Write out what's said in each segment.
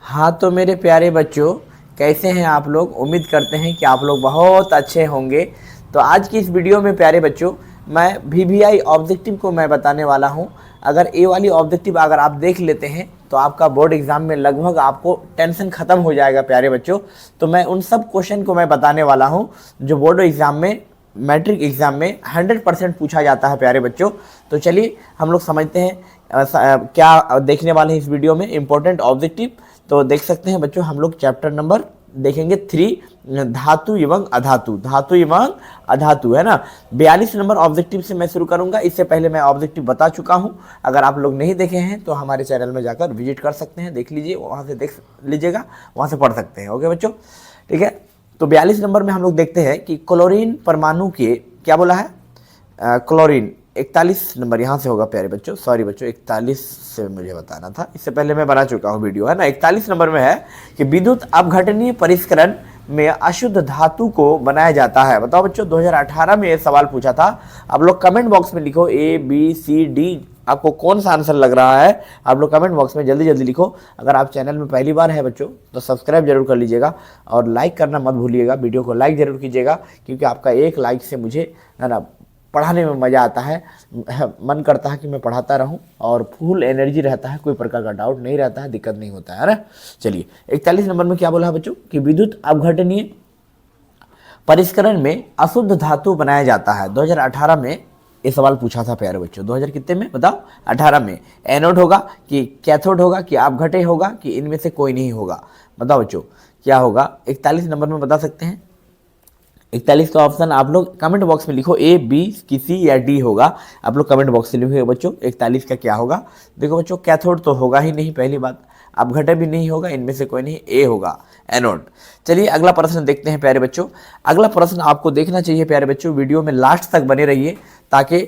हाँ तो मेरे प्यारे बच्चों, कैसे हैं आप लोग। उम्मीद करते हैं कि आप लोग बहुत अच्छे होंगे। तो आज की इस वीडियो में प्यारे बच्चों, मैं VVI ऑब्जेक्टिव को मैं बताने वाला हूं। अगर ये वाली ऑब्जेक्टिव अगर आप देख लेते हैं तो आपका बोर्ड एग्जाम में लगभग आपको टेंशन खत्म हो जाएगा प्यारे बच्चों। तो मैं उन सब क्वेश्चन को मैं बताने वाला हूं जो बोर्ड एग्जाम में, मैट्रिक एग्जाम में 100% पूछा जाता है प्यारे बच्चों। तो चलिए हम लोग समझते हैं क्या देखने वाले हैं इस वीडियो में, इंपॉर्टेंट ऑब्जेक्टिव। तो देख सकते हैं बच्चों, हम लोग चैप्टर नंबर देखेंगे 3, धातु एवं अधातु। धातु एवं अधातु है ना। 42 नंबर ऑब्जेक्टिव से मैं शुरू करूंगा। इससे पहले मैं ऑब्जेक्टिव बता चुका हूं। अगर आप लोग नहीं देखे हैं तो हमारे चैनल में जाकर विजिट कर सकते हैं, देख लीजिए, वहां से देख लीजिएगा, वहां से पढ़ सकते हैं। ओके बच्चों, ठीक है। तो 42 नंबर में हम लोग देखते हैं कि क्लोरीन परमाणु के, क्या बोला है, क्लोरीन 41 नंबर यहाँ से होगा प्यारे बच्चों। सॉरी बच्चों, 41 से मुझे बताना था, इससे पहले मैं बना चुका हूँ वीडियो, है ना। 41 नंबर में है कि विद्युत अपघटनीय परिष्करण में अशुद्ध धातु को बनाया जाता है। बताओ बच्चों, 2018 में ये सवाल पूछा था। आप लोग कमेंट बॉक्स में लिखो ABCD, आपको कौन सा आंसर लग रहा है। आप लोग कमेंट बॉक्स में जल्दी जल्दी लिखो। अगर आप चैनल में पहली बार है बच्चों तो सब्सक्राइब जरूर कर लीजिएगा और लाइक करना मत भूलिएगा। वीडियो को लाइक जरूर कीजिएगा, क्योंकि आपका एक लाइक से मुझे, है ना, पढ़ाने में मज़ा आता है। मन करता है कि मैं पढ़ाता रहूं और फुल एनर्जी रहता है, कोई प्रकार का डाउट नहीं रहता है, दिक्कत नहीं होता है ना। चलिए 41 नंबर में क्या बोला है बच्चों कि विद्युत अपघटनीय परिष्करण में अशुद्ध धातु बनाया जाता है। 2018 में ये सवाल पूछा था प्यारे बच्चों। 2000 कितने में बताओ, 18 में। एनोड होगा कि कैथोड होगा कि अपघटे होगा कि इनमें से कोई नहीं होगा। बताओ बच्चों क्या होगा। 41 नंबर में बता सकते हैं। 41 का ऑप्शन आप लोग कमेंट बॉक्स में लिखो, A, B, की C या D होगा। आप लोग कमेंट बॉक्स से लिखोगे बच्चों 41 का क्या होगा। देखो बच्चों, कैथोड तो होगा ही नहीं, पहली बात। अपघटे भी नहीं होगा, इनमें से कोई नहीं, A होगा, एनोड। चलिए अगला प्रश्न देखते हैं प्यारे बच्चों। अगला प्रश्न आपको देखना चाहिए प्यारे बच्चों, वीडियो में लास्ट तक बने रहिए, ताकि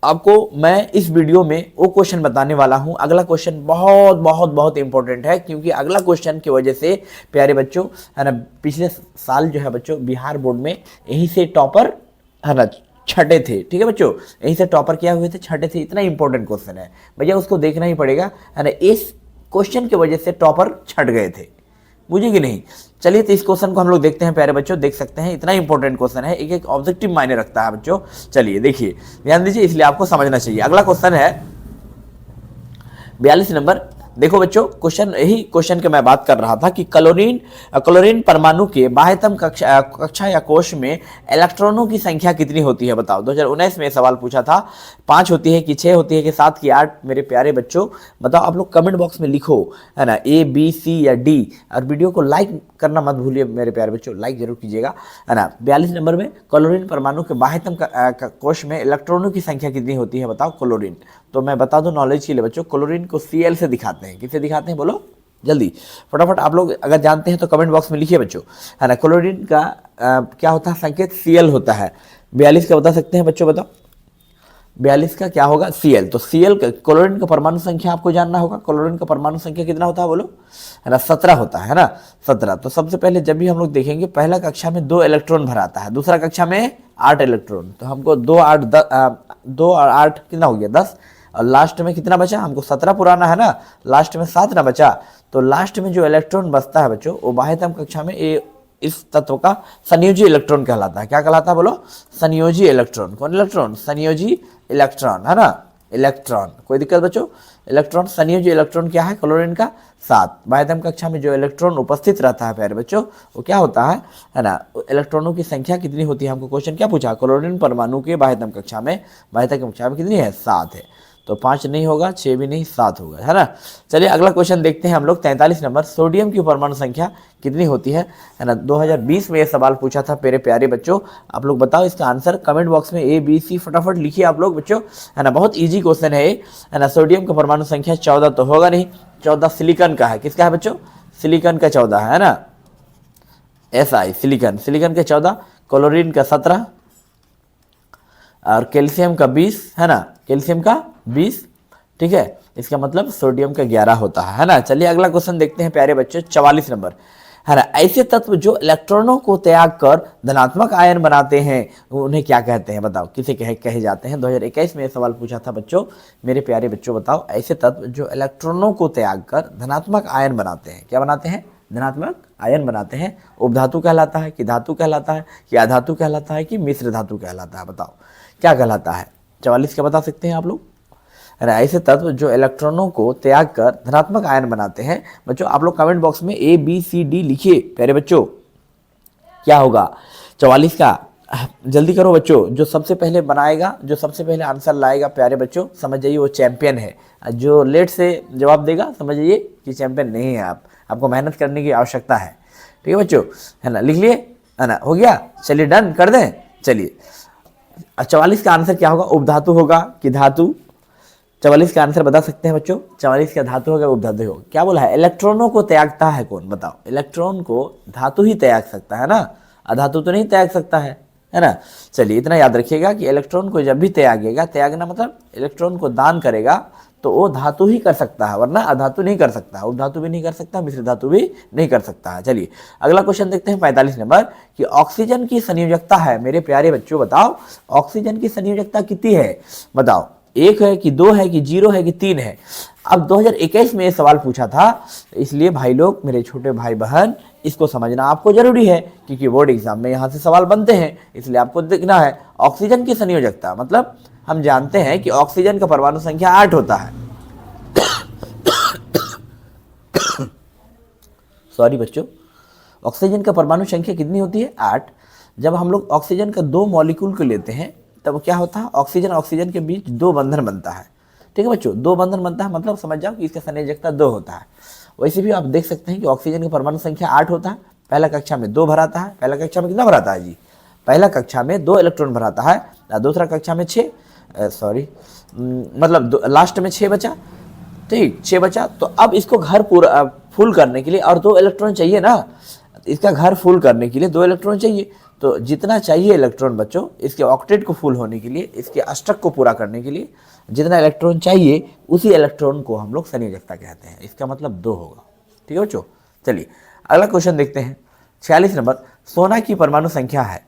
आपको मैं इस वीडियो में वो क्वेश्चन बताने वाला हूं। अगला क्वेश्चन बहुत बहुत बहुत इंपॉर्टेंट है, क्योंकि अगला क्वेश्चन की वजह से प्यारे बच्चों, है ना, पिछले साल जो है बच्चों बिहार बोर्ड में यहीं से टॉपर, है ना, छठे थे। ठीक है बच्चों, यहीं से टॉपर किया हुए थे, छठे थे। इतना इंपॉर्टेंट क्वेश्चन है भैया, उसको देखना ही पड़ेगा, है ना। इस क्वेश्चन की वजह से टॉपर छट गए थे, मुझे कि नहीं। चलिए तो इस क्वेश्चन को हम लोग देखते हैं प्यारे बच्चों। देख सकते हैं इतना इंपॉर्टेंट क्वेश्चन है, एक एक ऑब्जेक्टिव मायने रखता है बच्चों। चलिए देखिए, ध्यान दीजिए, इसलिए आपको समझना चाहिए। अगला क्वेश्चन है 42 नंबर। देखो बच्चों, क्वेश्चन, यही क्वेश्चन के मैं बात कर रहा था कि क्लोरीन परमाणु के बाह्यतम कक्षा या कोश में इलेक्ट्रॉनों की संख्या कितनी होती है। बताओ, 2019 में सवाल पूछा था। 5 होती है कि 6 होती है कि 7 की 8। मेरे प्यारे बच्चों बताओ, आप लोग कमेंट बॉक्स में लिखो, है ना, A, B, C या D। और वीडियो को लाइक करना मत भूलिए मेरे प्यारे बच्चों, लाइक जरूर कीजिएगा, है ना। 42 नंबर में क्लोरीन परमाणु के बाह्यतम कोश में इलेक्ट्रॉनों की संख्या कितनी होती है। बताओ क्लोरीन। तो मैं बता दूं नॉलेज के लिए बच्चों, क्लोरीन को Cl से दिखाते हैं। किससे दिखाते हैं बोलो जल्दी, फटाफट। आप लोग अगर जानते हैं तो कमेंट बॉक्स में लिखिए बच्चों, है ना। क्लोरीन का क्या होता है संकेत, Cl होता है। 42 का बता सकते हैं बच्चों, बताओ 42 का क्या होगा, Cl। तो Cl क्लोरीन का परमाणु संख्या आपको जानना होगा। क्लोरीन का परमाणु संख्या कितना होता है बोलो, है ना, 17 होता है ना, 17। तो सबसे पहले जब भी हम लोग देखेंगे, पहला कक्षा में 2 इलेक्ट्रॉन भराता है, दूसरा कक्षा में 8 इलेक्ट्रॉन। तो हमको 2 और 8 कितना हो गया, 10। और लास्ट में कितना बचा, हमको 17 पुराना है ना, लास्ट में 7 ना बचा। तो लास्ट में जो इलेक्ट्रॉन बचता है बच्चों, वो बाह्यतम कक्षा में इस तत्व का संयोजी इलेक्ट्रॉन कहलाता है। क्या कहलाता है बोलो, संयोजी इलेक्ट्रॉन। कौन इलेक्ट्रॉन, संयोजी इलेक्ट्रॉन, है ना, इलेक्ट्रॉन। कोई दिक्कत बच्चों, इलेक्ट्रॉन, संयोजी इलेक्ट्रॉन क्या है क्लोरीन का, 7। बाह्यतम कक्षा में जो इलेक्ट्रॉन उपस्थित रहता है प्यारे बच्चों, वो क्या होता है ना, इलेक्ट्रॉनों की संख्या कितनी होती है। हमको क्वेश्चन क्या पूछा, क्लोरीन परमाणु के बाह्यतम कक्षा में कितनी है, 7 है। तो 5 नहीं होगा, 6 भी नहीं, 7 होगा, है ना। चलिए अगला क्वेश्चन देखते हैं हम लोग। 43 नंबर, सोडियम की परमाणु संख्या कितनी होती है ना। 2020 में ये सवाल पूछा था मेरे प्यारे बच्चों। आप लोग बताओ इसका आंसर कमेंट बॉक्स में A, B, C फटाफट लिखिए आप लोग बच्चों, है ना। बहुत ईजी क्वेश्चन है, है ना। सोडियम का परमाणु संख्या 14 तो होगा नहीं, 14 सिलिकॉन का है। किसका है बच्चों, सिलिकॉन का 14 है ना, SI सिलिकॉन का 14, क्लोरीन का 17 और कैल्शियम का 20, है ना, कैल्शियम का 20। ठीक है, इसका मतलब सोडियम का 11 होता है ना। चलिए अगला क्वेश्चन देखते हैं प्यारे बच्चों। 44 नंबर, है ना। ऐसे तत्व जो इलेक्ट्रॉनों को त्याग कर धनात्मक आयन बनाते हैं उन्हें क्या कहते हैं, बताओ किसे कहे जाते हैं। 2021 में ये सवाल पूछा था बच्चों, मेरे प्यारे बच्चों बताओ, ऐसे तत्व जो इलेक्ट्रॉनों को त्याग कर धनात्मक आयन बनाते हैं, क्या बनाते हैं, धनात्मक आयन बनाते हैं, उपधातु कहलाता है कि धातु कहलाता है कि अधातु कहलाता है कि मिश्र धातु कहलाता है, बताओ क्या कहलाता है। 44 क्या बता सकते हैं आप लोग। ऐसे तत्व जो इलेक्ट्रॉनों को त्याग कर धनात्मक आयन बनाते हैं। बच्चों आप लोग कमेंट बॉक्स में ABCD लिखिए प्यारे बच्चों, क्या होगा 44 का, जल्दी करो बच्चों। जो सबसे पहले बनाएगा, जो सबसे पहले आंसर लाएगा प्यारे बच्चों, समझ जाइए वो चैंपियन है। जो लेट से जवाब देगा समझ जाइए कि चैंपियन नहीं है, आपको मेहनत करने की आवश्यकता है। ठीक है बच्चों, है ना, लिख लिए, है ना, हो गया, चलिए डन कर दें। चलिए 44 का आंसर क्या होगा, उपधातु होगा कि धातु। 44 का आंसर बता सकते हैं बच्चों, 44 का धातु होगा उपधातु होगा। क्या बोला है, इलेक्ट्रॉनों को त्यागता है कौन, बताओ। इलेक्ट्रॉन को धातु ही त्याग सकता है ना, अधातु तो नहीं त्याग सकता है ना। चलिए इतना याद रखिएगा कि इलेक्ट्रॉन को जब भी त्यागेगा, त्यागना मतलब इलेक्ट्रॉन को दान करेगा, तो वो धातु ही कर सकता है, वरना अधातु नहीं कर सकता, उपधातु भी नहीं कर सकता, मिश्र धातु भी नहीं कर सकता है। चलिए अगला क्वेश्चन देखते हैं 45 नंबर, कि ऑक्सीजन की संयोजकता है मेरे प्यारे बच्चों, बताओ ऑक्सीजन की संयोजकता कितनी है, बताओ 1 है कि 2 है कि 0 है कि 3 है। अब 2021 में ये सवाल पूछा था, इसलिए भाई लोग, मेरे छोटे भाई बहन, इसको समझना आपको जरूरी है, क्योंकि बोर्ड एग्जाम में यहाँ से सवाल बनते हैं, इसलिए आपको देखना है। ऑक्सीजन की संयोजकता मतलब हम जानते हैं कि ऑक्सीजन का परमाणु संख्या 8 होता है। सॉरी बच्चों, ऑक्सीजन का परमाणु संख्या कितनी होती है, 8। जब हम लोग ऑक्सीजन का 2 मॉलिक्यूल को लेते हैं तब क्या होता है, ऑक्सीजन ऑक्सीजन के बीच 2 बंधन बनता है। ठीक है बच्चों, 2 बंधन बनता है, मतलब समझ जाओ कि इसका संयोजकता 2 होता है। वैसे भी आप देख सकते हैं कि ऑक्सीजन का परमाणु संख्या 8 होता है। पहला कक्षा में 2 भराता है, पहला कक्षा में कितना भराता है जी, पहला कक्षा में 2 इलेक्ट्रॉन भराता है, दूसरा कक्षा में 6, मतलब लास्ट में 6 बचा, ठीक 6 बचा। तो अब इसको घर पूरा फुल करने के लिए और 2 इलेक्ट्रॉन चाहिए ना, इसका घर फुल करने के लिए 2 इलेक्ट्रॉन चाहिए। तो जितना चाहिए इलेक्ट्रॉन बच्चों, इसके ऑक्टेट को फुल होने के लिए, इसके अष्टक को पूरा करने के लिए जितना इलेक्ट्रॉन चाहिए, उसी इलेक्ट्रॉन को हम लोग संयोजकता कहते हैं। इसका मतलब 2 होगा। ठीक है बच्चों, चलिए अगला क्वेश्चन देखते हैं 46 नंबर, सोना की परमाणु संख्या है।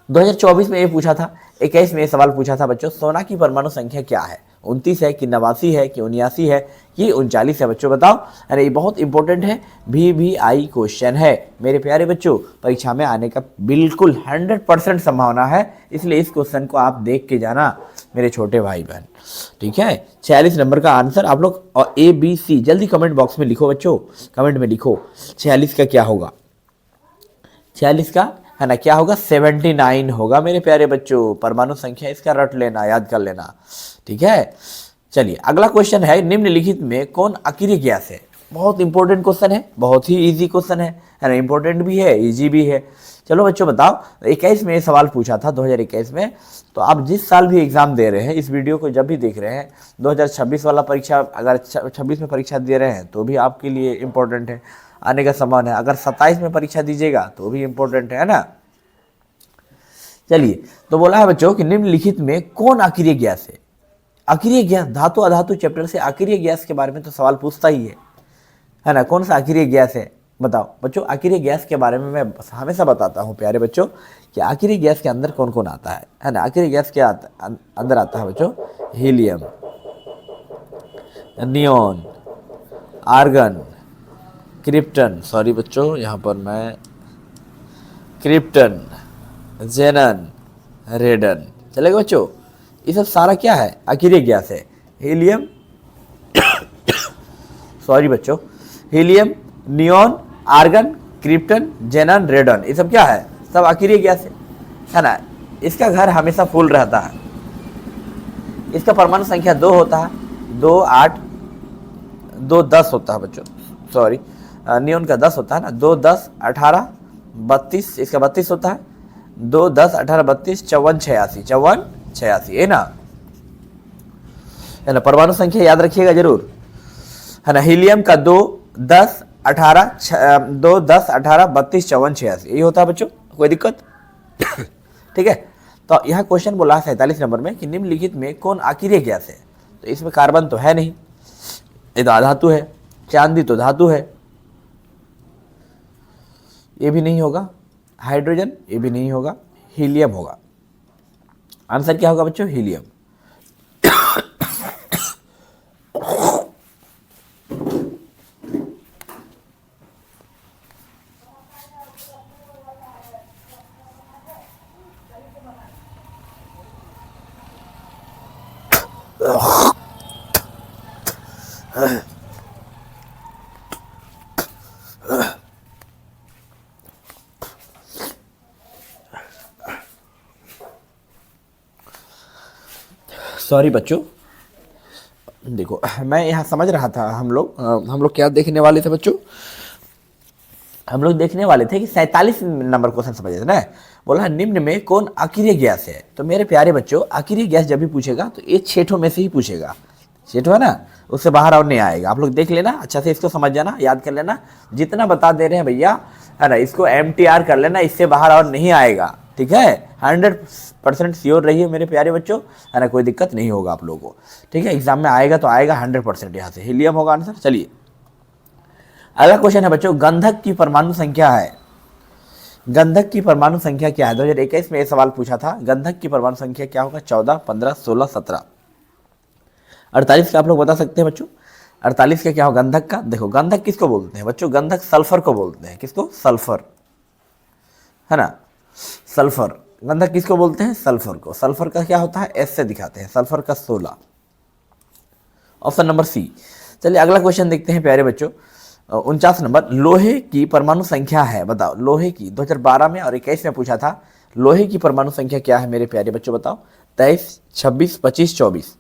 2024 में ये पूछा था, 21 में ये सवाल पूछा था बच्चों, सोना की परमाणु संख्या क्या है, 29 है कि 89 है कि 79 है कि 39 है बच्चों, बताओ। अरे ये बहुत इंपॉर्टेंट है, VVI क्वेश्चन है मेरे प्यारे बच्चों, परीक्षा में आने का बिल्कुल 100% संभावना है, इसलिए इस क्वेश्चन को आप देख के जाना मेरे छोटे भाई बहन। ठीक है, 46 नंबर का आंसर आप लोग और ABC जल्दी कमेंट बॉक्स में लिखो बच्चों, कमेंट में लिखो 46 का क्या होगा। 46 का है ना क्या होगा, 79 होगा मेरे प्यारे बच्चों। परमाणु संख्या इसका रट लेना, याद कर लेना। ठीक है, चलिए अगला क्वेश्चन है, निम्नलिखित में कौन अक्रिय गैस है। बहुत इंपॉर्टेंट क्वेश्चन है, बहुत ही इजी क्वेश्चन है ना, इंपॉर्टेंट भी है, इजी भी है। चलो बच्चों बताओ, 21 में ये सवाल पूछा था 2021 में। तो आप जिस साल भी एग्जाम दे रहे हैं, इस वीडियो को जब भी देख रहे हैं, 2026 वाला परीक्षा, अगर 26 में परीक्षा दे रहे हैं तो भी आपके लिए इम्पोर्टेंट है, आने का संभावना है। अगर 27 में परीक्षा दीजिएगा तो भी इम्पोर्टेंट है ना। चलिए, तो बोला है बच्चों कि निम्नलिखित में कौन अक्रिय गैस है। अक्रिय गैस, धातु अधातु चैप्टर से अक्रिय गैस के बारे में तो सवाल पूछता ही है ना। कौन सा अक्रिय गैस है बताओ बच्चों। अक्रिय गैस के बारे में मैं हमेशा बताता हूँ प्यारे बच्चों कि अक्रिय गैस के अंदर कौन कौन आता है ना। अक्रिय गैस के अंदर आता है बच्चों helium, neon, argon, krypton, sorry बच्चों यहाँ पर मैं, क्रिप्टन, जेनन, रेडन, चलेगा बच्चों। ये सब सारा क्या है, अक्रिय गैस है। हीलियम सॉरी बच्चों, हीलियम, नियोन, आर्गन, क्रिप्टन, जेनन, रेडन, ये सब क्या है, सब अक्रिय गैस है ना। इसका घर हमेशा फुल रहता है। इसका परमाणु संख्या 2 होता है, 2, 8, 2, 10 होता है बच्चों, सॉरी नियोन का 10 होता है ना, 2, 10, 18, 32, इसका 32 होता है, 2, 10, 18, 32, 54, 86, 54, 86 है ना परमाणु संख्या याद रखिएगा जरूर, है ना। हीलियम का 2, 10, 18, 2, 10, 18, 32, 54, 86 यही होता है बच्चों, कोई दिक्कत ठीक है। तो यह क्वेश्चन बोला है 47 नंबर में कि निम्नलिखित में कौन अक्रिय गैस है। तो इसमें कार्बन तो है नहीं, ये तो अधातु है, चांदी तो धातु है, ये भी नहीं होगा। हाइड्रोजन, ये भी नहीं होगा। हीलियम होगा। आंसर क्या होगा बच्चों? हीलियम। सॉरी बच्चों, देखो मैं यहाँ समझ रहा था, हम लोग क्या देखने वाले थे बच्चों? हम लोग देखने वाले थे कि 47 नंबर क्वेश्चन समझे थे ना। बोला निम्न में कौन अकीरिय गैस है। तो मेरे प्यारे बच्चों, अकीरिय गैस जब भी पूछेगा तो ये छेठों में से ही पूछेगा। छेठों है ना, उससे बाहर और नहीं आएगा। आप लोग देख लेना, अच्छा से इसको समझ जाना, याद कर लेना। जितना बता दे रहे हैं भैया, है ना, इसको MTR कर लेना, इससे बाहर और नहीं आएगा। ठीक है, 100% श्योर रहिए मेरे प्यारे बच्चों, है ना, कोई दिक्कत नहीं होगा आप लोगों को। ठीक है, एग्जाम में आएगा तो आएगा 100%। यहाँ से हीलियम होगा आंसर। चलिए अगला क्वेश्चन है बच्चों, गंधक की परमाणु संख्या है। गंधक की परमाणु संख्या क्या है? 2021 में ये सवाल पूछा था। गंधक की परमाणु संख्या क्या होगा? 14, 15, 16, 17, 48 का आप लोग बता सकते हैं बच्चों। 48 का क्या होगा गंधक का? देखो गंधक किसको बोलते हैं बच्चों? गंधक सल्फर को बोलते हैं। किसको? सल्फर, है ना, सल्फर। गंधक किसको बोलते हैं? सल्फर को। सल्फर का क्या होता है? एस से दिखाते हैं। सल्फर का 16, ऑप्शन नंबर सी। चलिए अगला क्वेश्चन देखते हैं प्यारे बच्चों। 49 नंबर, लोहे की परमाणु संख्या है, बताओ। लोहे की 2012 में और 21 में पूछा था। लोहे की परमाणु संख्या क्या है मेरे प्यारे बच्चों? बताओ। 23, 26, 25, 24।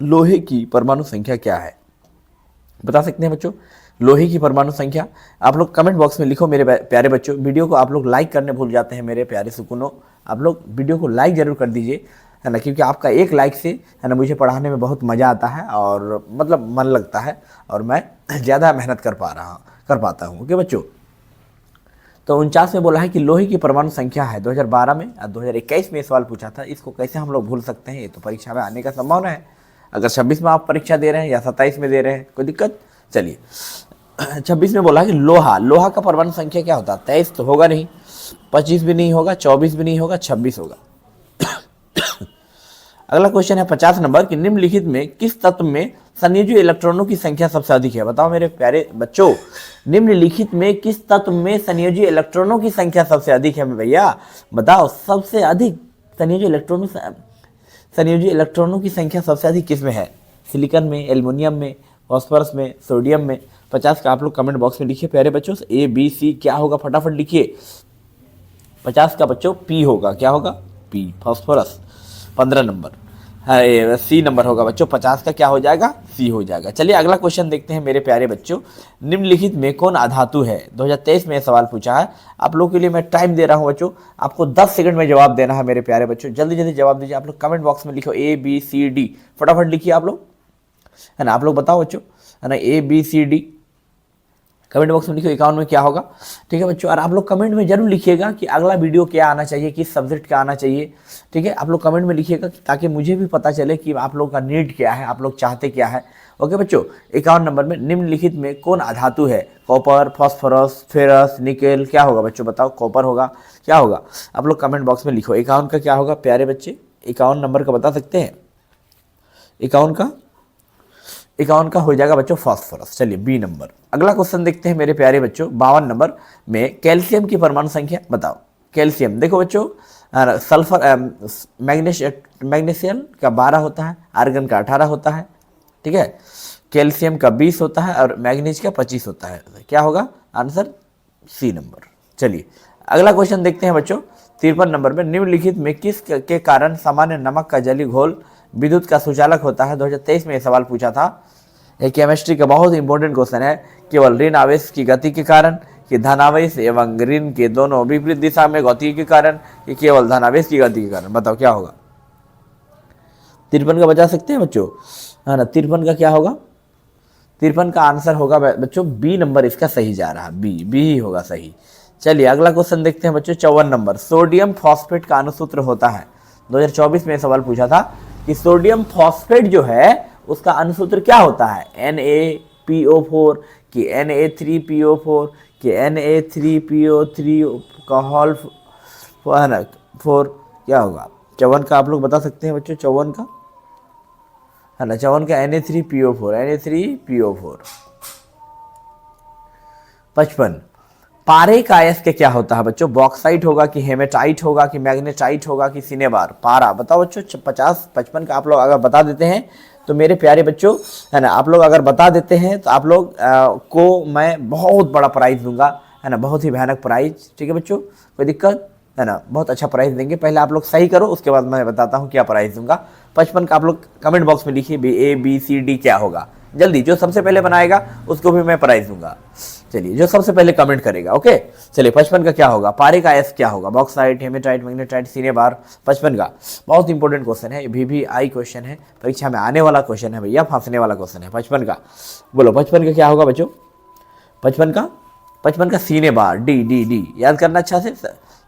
लोहे की परमाणु संख्या क्या है? बता सकते हैं बच्चों लोहे की परमाणु संख्या? आप लोग कमेंट बॉक्स में लिखो मेरे प्यारे बच्चों। वीडियो को आप लोग लाइक करने भूल जाते हैं मेरे प्यारे सुकूनों। आप लोग वीडियो को लाइक जरूर कर दीजिए, है ना, क्योंकि आपका एक लाइक से, है ना, मुझे पढ़ाने में बहुत मज़ा आता है और मतलब मन लगता है और मैं ज़्यादा मेहनत कर पाता हूँ। ओके बच्चों, तो 49 में बोला है कि लोहे की परमाणु संख्या है। 2012 में और 2021 में सवाल पूछा था। इसको कैसे हम लोग भूल सकते हैं? ये तो परीक्षा में आने का संभावना है। अगर 26 में आप परीक्षा दे रहे हैं या 27 में दे रहे हैं, कोई दिक्कत? चलिए 26 में बोला कि लोहा का परमाणु संख्या क्या होता है? 23 तो होगा नहीं, 25 भी नहीं होगा, 24 भी नहीं होगा, 26 होगा। अगला क्वेश्चन है 50 नंबर कि निम्नलिखित में किस तत्व में संयोजी इलेक्ट्रॉनों की संख्या सबसे अधिक है? बताओ मेरे प्यारे बच्चों, निम्नलिखित में किस तत्व में संयोजी इलेक्ट्रॉनों की संख्या सबसे अधिक है भैया? बताओ, सबसे अधिक संयोजी इलेक्ट्रॉनों की संख्या सबसे अधिक किस में है? सिलिकॉन में, एल्युमिनियम में, फास्फोरस में, सोडियम में? 50 का आप लोग कमेंट बॉक्स में लिखिए प्यारे बच्चों। A, B, C क्या होगा फटाफट लिखिए। 50 का बच्चों P होगा। क्या होगा? P, phosphorus. 15 नंबर है, C नंबर होगा बच्चों। 50 का क्या हो जाएगा? C हो जाएगा। चलिए अगला क्वेश्चन देखते हैं मेरे प्यारे बच्चों। निम्नलिखित में कौन अधातु है? 2023 में सवाल पूछा है। आप लोगों के लिए मैं टाइम दे रहा हूं बच्चों, आपको 10 सेकंड में जवाब देना है मेरे प्यारे बच्चों। जल्दी जल्दी जवाब दीजिए। आप लोग कमेंट बॉक्स में लिखो A, B, C, D, फटाफट लिखिए आप लोग, है ना। आप लोग बताओ बच्चों, है ना, A, B, C, D comment box में लिखो। 51 में क्या होगा? ठीक है बच्चों, और आप लोग कमेंट में जरूर लिखिएगा कि अगला वीडियो क्या आना चाहिए, किस सब्जेक्ट का आना चाहिए। ठीक है, आप लोग कमेंट में लिखिएगा ताकि मुझे भी पता चले कि आप लोग का नीड क्या है, आप लोग चाहते क्या है। ओके बच्चों, 51 नंबर में निम्नलिखित में कौन अधातु है? Copper, phosphorus, ferrous, nickel? क्या होगा बच्चों? बताओ। कॉपर होगा। क्या होगा? आप लोग कमेंट बॉक्स में लिखो। 51 का क्या होगा प्यारे बच्चे? 51 नंबर का बता सकते हैं? 51 का हो जाएगा बच्चों फास्फोरस। चलिए B नंबर। अगला क्वेश्चन देखते हैं मेरे प्यारे बच्चों। 52 नंबर में कैल्शियम की परमाणु संख्या बताओ। कैल्शियम देखो बच्चों, सल्फर मैग्नीशियम का 12 होता है, आर्गन का 18 होता है। ठीक है, कैल्शियम का 20 होता है और मैग्नीज का 25 होता है। क्या होगा आंसर? C number. चलिए अगला क्वेश्चन देखते हैं बच्चों। 53 नंबर में निम्नलिखित में किस के कारण सामान्य नमक का जलीय घोल विद्युत का सुचालक होता है? 2023 में यह सवाल पूछा था। यह केमिस्ट्री का बहुत इंपॉर्टेंट क्वेश्चन है। केवल ऋण आवेश की गति के कारण, कि धनावेश एवं ऋण के दोनों विपरीत दिशा में गति के कारण, कि केवल धनावेश की गति के कारण? बताओ क्या होगा? 53 का बता सकते हैं बच्चों, है ना। 53 का क्या होगा? 53 का आंसर होगा बच्चों B नंबर, इसका सही जा रहा है। B ही होगा सही। चलिए अगला क्वेश्चन देखते हैं बच्चों। 54 नंबर, सोडियम फॉस्फेट का अनुसूत्र होता है। 2024 में सवाल पूछा था कि सोडियम फॉस्फेट जो है उसका अनुसूत्र क्या होता है? NaPO4 कि Na3PO4 कि Na3PO3 का होल है ना 4 क्या होगा? चौवन का आप लोग बता सकते हैं बच्चों, चौवन का है ना, चौवन का Na3PO4 55 पारे का अयस्क क्या होता है बच्चों? बॉक्साइट होगा कि हेमेटाइट होगा कि मैग्नेटाइट होगा कि सिनेबार? पारा बताओ बच्चों। 55 का आप लोग अगर बता देते हैं तो मेरे प्यारे बच्चों है ना, आप लोग अगर बता देते हैं तो आप लोग को मैं बहुत बड़ा प्राइज दूंगा, है ना, बहुत ही भयानक प्राइज। ठीक है बच्चों, कोई दिक्कत है ना, बहुत अच्छा प्राइस देंगे। पहले आप लोग सही करो, उसके बाद मैं बताता हूँ क्या प्राइस दूंगा। 55 का आप लोग कमेंट बॉक्स में लिखिए ABCD क्या होगा, जल्दी। जो सबसे पहले बनाएगा उसको भी मैं प्राइस दूंगा। चलिए, जो सबसे पहले कमेंट करेगा, ओके। चलिए, 55 का क्या होगा? पारे का एस क्या होगा? Bauxite, haematite, magnetite, cinnabar. 55 का बहुत इंपॉर्टेंट क्वेश्चन है, VVI क्वेश्चन है, परीक्षा में आने वाला क्वेश्चन है भैया, फंसने वाला क्वेश्चन है। 55 का बोलो, 55 का क्या होगा बच्चों? 55 का सिनेबार, डी याद करना अच्छा से।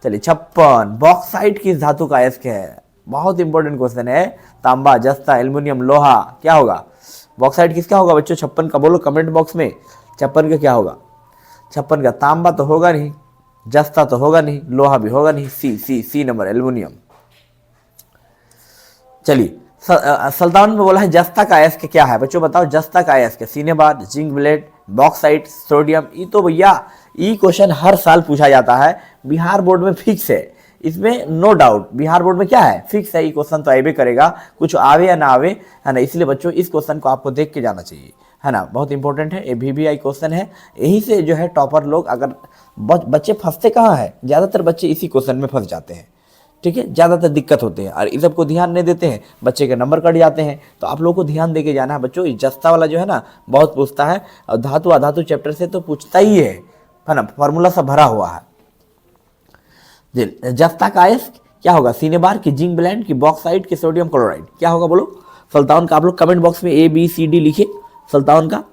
चलिए, 56 बॉक्साइट किस धातु का अयस्क है? बहुत इंपॉर्टेंट क्वेश्चन है। तांबा, जस्ता, एल्युमिनियम, लोहा, क्या होगा? बॉक्साइट किसका होगा बच्चों? 56 का बोलो कमेंट बॉक्स में। 56 का क्या होगा? 56 का तांबा तो होगा नहीं, जस्ता तो होगा नहीं, लोहा भी होगा नहीं। C number aluminium. चलिए, 57 में बोला है जस्ता का अयस्क क्या है बच्चों? बताओ, जस्ता का अयस्क cinnabar, zinc blende, bauxite, sodium. ये तो भैया ये क्वेश्चन हर साल पूछा जाता है, बिहार बोर्ड में फिक्स है, इसमें नो डाउट। बिहार बोर्ड में क्या है? फिक्स है, ये क्वेश्चन तो आवे करेगा, कुछ आवे या ना आवे, है ना। इसलिए बच्चों इस क्वेश्चन को आपको देख के जाना चाहिए, है ना, बहुत इंपॉर्टेंट है। ये VVI क्वेश्चन है, यहीं से जो है टॉपर लोग, अगर बच्चे फंसते कहाँ हैं? ज़्यादातर बच्चे इसी क्वेश्चन में फंस जाते हैं। ठीक है, ज़्यादातर दिक्कत होते हैं और इस सबको ध्यान नहीं देते हैं, बच्चे के नंबर कट जाते हैं। तो आप लोगों को ध्यान दे के जाना है बच्चों। जस्ता वाला जो है ना बहुत पूछता है, और धातु अधातु चैप्टर से तो पूछता ही है ना, फॉर्मूला सब भरा हुआ है। जस्ता का अयस्क क्या होगा? सिनेबार की, जिंक ब्लेंड की, बॉक्साइट की, सोडियम क्लोराइड, क्या होगा बोलो? 57 का आप लोग कमेंट बॉक्स में ABCD लिखिए। 57 का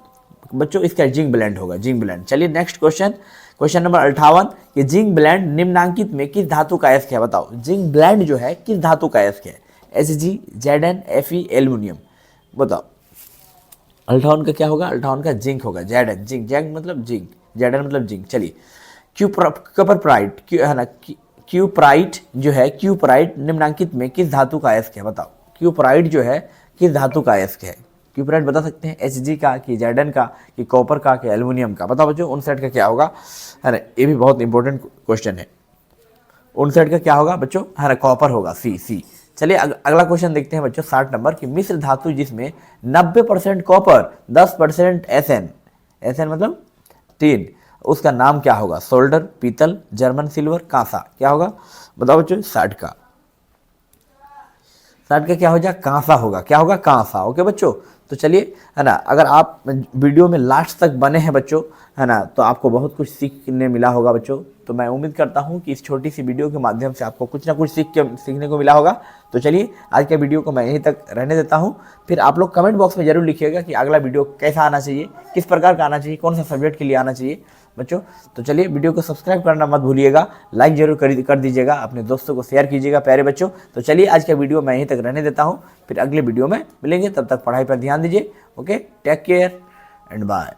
बच्चों इसका जिंक ब्लेंड होगा, जिंक ब्लेंड। चलिए नेक्स्ट क्वेश्चन, क्वेश्चन नंबर 58 कि जिंक ब्लेंड निम्नांकित में किस धातु का अयस्क है? बताओ, जिंक ब्लेंड जो है किस धातु का अयस्क है? Hg, Zn, Fe, एल्युमिनियम, बताओ। 58 का क्या होगा? 58 का जिंक होगा, Zn, जिंक मतलब जिंक, Zn मतलब जिंक। चलिए, क्यूपरप्राइट है ना, क्यूपराइट जो है, क्यूपराइट निम्नांकित में किस धातु का अयस्क है? बताओ, क्यूपराइट जो है किस धातु का अयस्क है? क्यूपराइट बता सकते हैं? Hg का, कि Zn का, कि कॉपर का, कि एल्युमिनियम का? बताओ बच्चों, 59 का क्या होगा, है ना, ये भी बहुत इंपॉर्टेंट क्वेश्चन है। 59 का क्या होगा बच्चों, है ना, कॉपर होगा, सी। चलिए अगला क्वेश्चन देखते हैं बच्चों, 60 नंबर की मिश्र धातु जिसमें 90% कॉपर, 10% Sn मतलब टीन, उसका नाम क्या होगा? सोल्डर, पीतल, जर्मन सिल्वर, कांसा, क्या होगा? बताओ बच्चों। 60 का क्या हो जाए? कांसा होगा, क्या होगा? कांसा। ओके बच्चों, तो चलिए, है ना, अगर आप वीडियो में लास्ट तक बने हैं बच्चों, है ना, तो आपको बहुत कुछ सीखने मिला होगा बच्चों। तो मैं उम्मीद करता हूं कि इस छोटी सी वीडियो के माध्यम से आपको कुछ ना कुछ सीखने को मिला होगा। तो चलिए, आज के वीडियो को मैं यहीं तक रहने देता हूं। फिर आप लोग कमेंट बॉक्स में जरूर लिखिएगा कि अगला वीडियो कैसा आना चाहिए, किस प्रकार का आना चाहिए, कौन सा सब्जेक्ट के लिए आना चाहिए बच्चों। तो चलिए, वीडियो को सब्सक्राइब करना मत भूलिएगा, लाइक जरूर कर दीजिएगा, अपने दोस्तों को शेयर कीजिएगा प्यारे बच्चों। तो चलिए, आज का वीडियो मैं यहीं तक रहने देता हूँ, फिर अगले वीडियो में मिलेंगे, तब तक पढ़ाई पर ध्यान दीजिए। Okay, take care and bye.